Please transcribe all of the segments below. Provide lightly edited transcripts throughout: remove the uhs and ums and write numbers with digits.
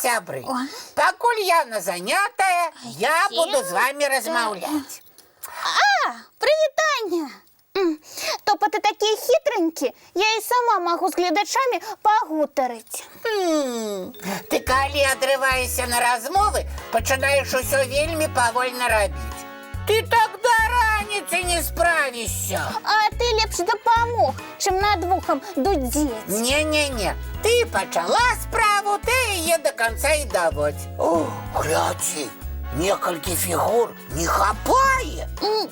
сябры. Пакуль Яна занятая, я буду з вами размаўляць. Прывітанне! Топа, ты такія хітранькі, я і сама магу з гледачамі пагутарыць. Ты калі адрываешся на размовы, пачынаеш усё вельмі павольна рабіць. Ты так да раніцы не справішся. А ты лепш дапамог, чым над вухам дудзець. Не-не-не, ты пачала справу, ты яе до конца і даводзь. Глядзі, некалькі фігур не хапае.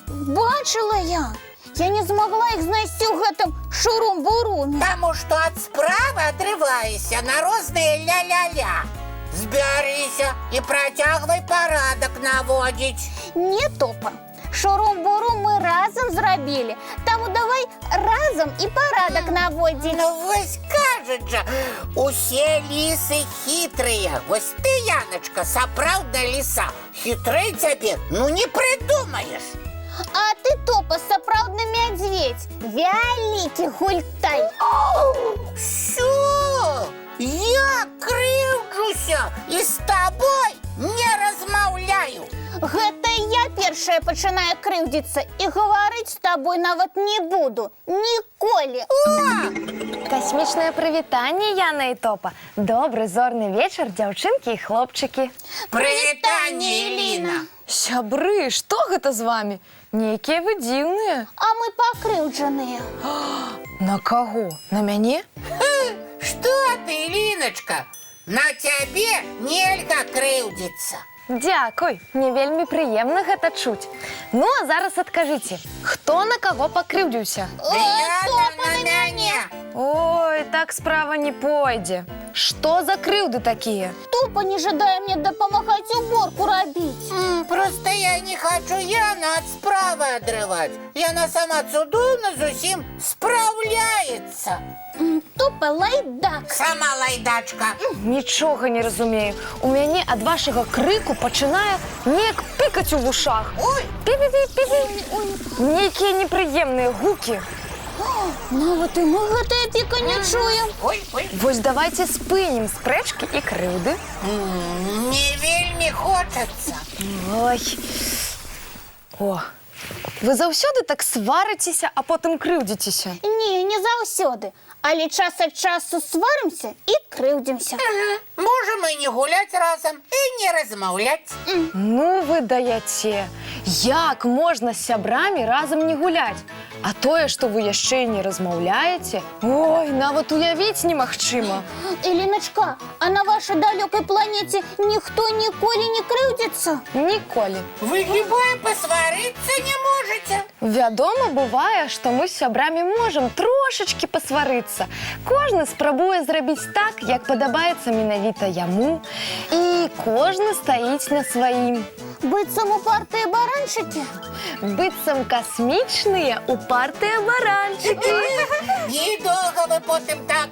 Бачыла я. Я не змагла іх знайсці ў гэтым шурум-буруме. Таму што ад справы адрываешся на розныя ля-ля-ля. Збярыся і працягвай парадак наводзіць. Не, Топа. Шурум-бурум мы разам зрабілі. Таму давай разам і парадак наводзіць. Ну вось кажуць жа, усе лісы хітрыя. Вось ты, Яночка, сапраўдная ліса. Хітрэй цябе, ну не прыдумаеш. А ты, Топа, сапраўдны мядзведзь. Вялікі гультай. Що? Я крыўджуся і з табой не размаўляю. Гэта я першая пачынаю крыўдзіцца і гаварыць з табой нават не буду. Ніколі. Касмічнае прывітанне, Яна і Топа. Добры зорны вечар, дзяўчынкі і хлопчыкі. Прывітанне, Эліна. Сябры, што гэта з вамі? Нейкія вы дзіўныя. А мы пакрыўджаныя. На каго? На мяне? Што ты, Эліначка? На цябе нельга крыўдзіцца. Дзякуй, мне вельмі прыемна гэта чуць. Ну, а зараз адкажыце, хто на каго пакрыўдзіўся? Яна на мяне. Ой, так справа не пойдзе. Што за крыўды такія? Топа не жадае мне дапамагаць уборку рабіць. Просто я не хочу Яну ад справы адрываць. Яна сама цудоўна з усім спраўляецца. Топа лайдак. Сама лайдачка. Нічога не разумею. У мяне ад вашага крыку пачынае неяк пікаць у вушах. Ой! Пі-пі-пі-пі-пі. Нейкія непрыемныя гукі. Нават і мы гэтае піка не чуем. Ой. Вось давайце спынім спрэчкі і крыўды. Не вельмі хочацца. Ой. О, вы заўсёды так сварыцеся, а потым крыўдзіцеся? Не заўсёды. Але час ад часу сварымся і крыўдзімся. Можам і не гуляць разам, і не размаўляць. Ну вы даяце. Як можна з сябрамі разам не гуляць? А тое, што вы яшчэ і не размаўляеце, ой, нават уявіць немагчыма. Эліначка, а на вашай далёкай планеце ніхто ніколі не крыўдзіцца? Ніколі. Вы хіба пасварыцца не можаце? Вядома, бывае, што мы з сябрамі можам трошачкі пасварыцца. Кожны спрабуе зрабіць так, як падабаецца менавіта яму, і кожны стаіць на сваім. Быццам упартыя баранчыкі? Быццам касмічныя упартыя баранчыкі. Недоўга вы потым так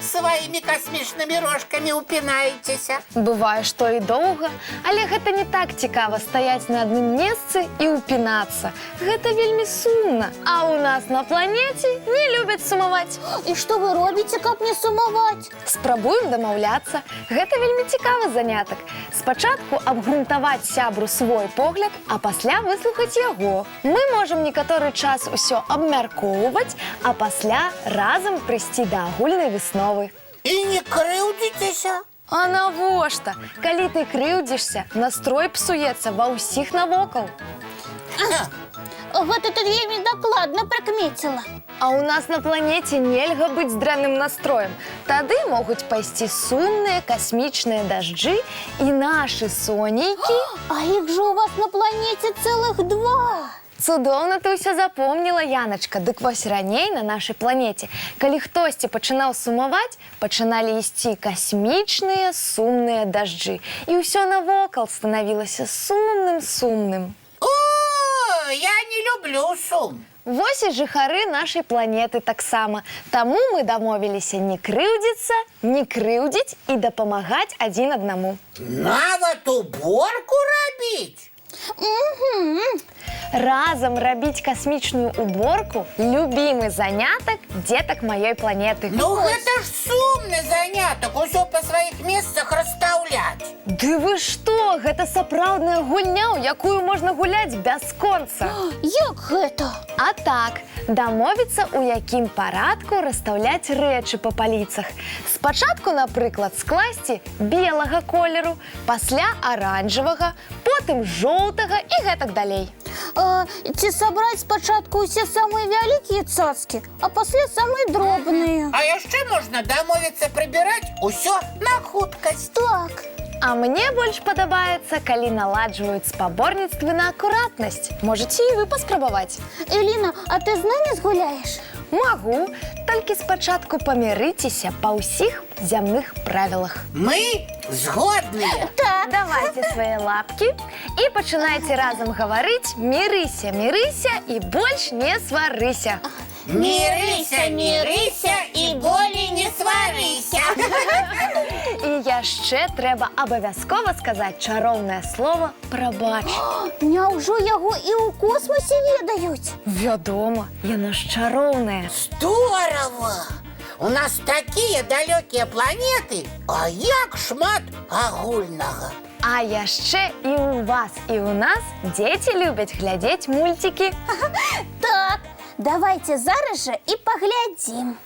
сваімі касмічнымі рожкамі упінаецеся. Бывае, што і доўга, але гэта не так цікава стаяць на адным месцы і упінацца. Гэта вельмі сумна. А ў нас на планеце не любяць сумаваць. І што вы робіце, каб не сумаваць? Спрабуем дамаўляцца. Гэта вельмі цікавы занятак. Спачатку абгрунтаваць сябру свой погляд, а пасля выслухаць яго. Мы можам некаторы час усё абмяркоўваць, а пасля разам прыйсці да агульнай высновы. І не крыўдзіцеся? А навошта? Калі ты крыўдзішся, настрой псуецца ва ўсіх навокал. Гэта ты вельмі дакладна прыкмеціла. А ў нас на планеце нельга быць з дрэнным настроем. Тады могуць пайсці сумныя касмічныя дажджы і нашы сонейкі. А іх жа у вас на планеце цэлых 2. Цудоўна ты ўсё запомніла, Яначка. Дык вось раней на нашай планеце, калі хтосьці пачынаў сумаваць, пачыналі ісці касмічныя сумныя дажджы. І ўсё навокал станавілася сумным. Я не люблю сум. Вось і жыхары нашай планеты таксама. Таму мы дамовіліся не крыўдзіцца, не крыўдзіць і дапамагаць адзін аднаму. Нават уборку рабіць? Разом рабіць касмічную уборку – любімы занятак дзетак маёй планеты. Ну гэта ж сумны занятак, усё па сваіх месцах расстаўляць. Ды вы што? Гэта сапраўдная гульня, у якую можна гуляць бясконца. Як гэта? А так, дамовіцца, у якім парадку расстаўляць рэчы па паліцах. Спачатку, напрыклад, скласці белага колеру, пасля аранжавага, потым жоўтага і гэтак далей. Ці сабраць спачатку ўсе самыя вялікія цацкі, а пасля самыя дробныя. А яшчэ можна дамовіцца прыбіраць усё на хуткасць. Так. А мне больш падабаецца, калі наладжваюць спаборніцтвы на акуратнасць. Можаце і вы паспрабаваць. Эліна, а ты з намі згуляеш? Магу, толькі спачатку памірыцеся па ўсіх зямных правілах. Мы згодныя. Так. Давайце свае лапкі і пачынайце разам гаварыць «Мірыся, мірыся і больш не сварыся». Мірыся, мірыся і болей не сварыся. І яшчэ трэба абавязкова сказаць чароўнае слово «прабач». Няўжо яго і ў космосе ведаюць? Вядома, яно ж чароўнае. Здорово! У нас такія далёкія планеты, а як шмат агульнага. А яшчэ і ў вас, і ў нас дзеці любяць глядзець мульцікі. Так, давайте зараз жа і паглядзім.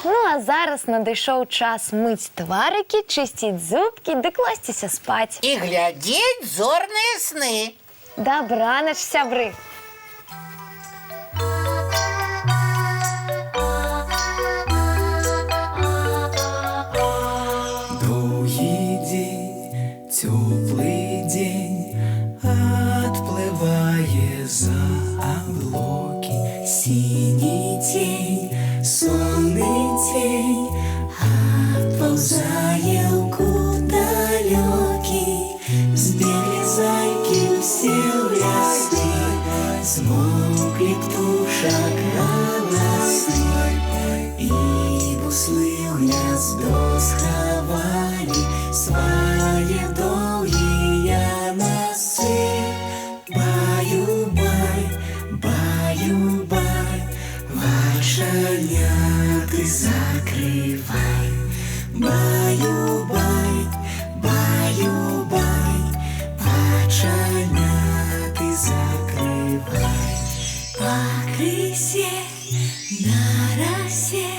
Ну, а зараз надышоў час мыць тварыкі, чысціць зубкі ды класціся спаць. І глядзець зорныя сны. Дабранач, сябры! Доўгі дзень, цёплы дзень, адплывае за аблокі. Сіні цень, сонны цень, адпаўзае ў кут далёкі. Збеглі зайкі ўсе ў лясы, змоўклі птушак галасы, і буслы ў гняздо схавалі свае доўгія носы. Баю-бай, баю-бай, вачаняты закрывай. Баю-бай, баю-бай, вачаняты закрывай. Пакрысе, на расе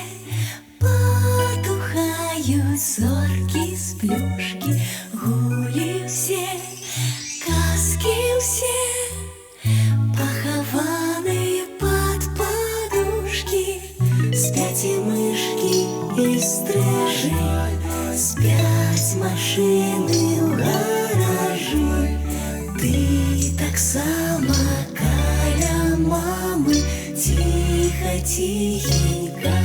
потухаюць зоркі з плюшкі. Гулі ўсе, казкі ўсе, пахаваныя пад падушкі. Спяць і мышкі, і стрыжы, спяць машыны ў гаражы. Ты таксама каля мамы, ціха-ціхенька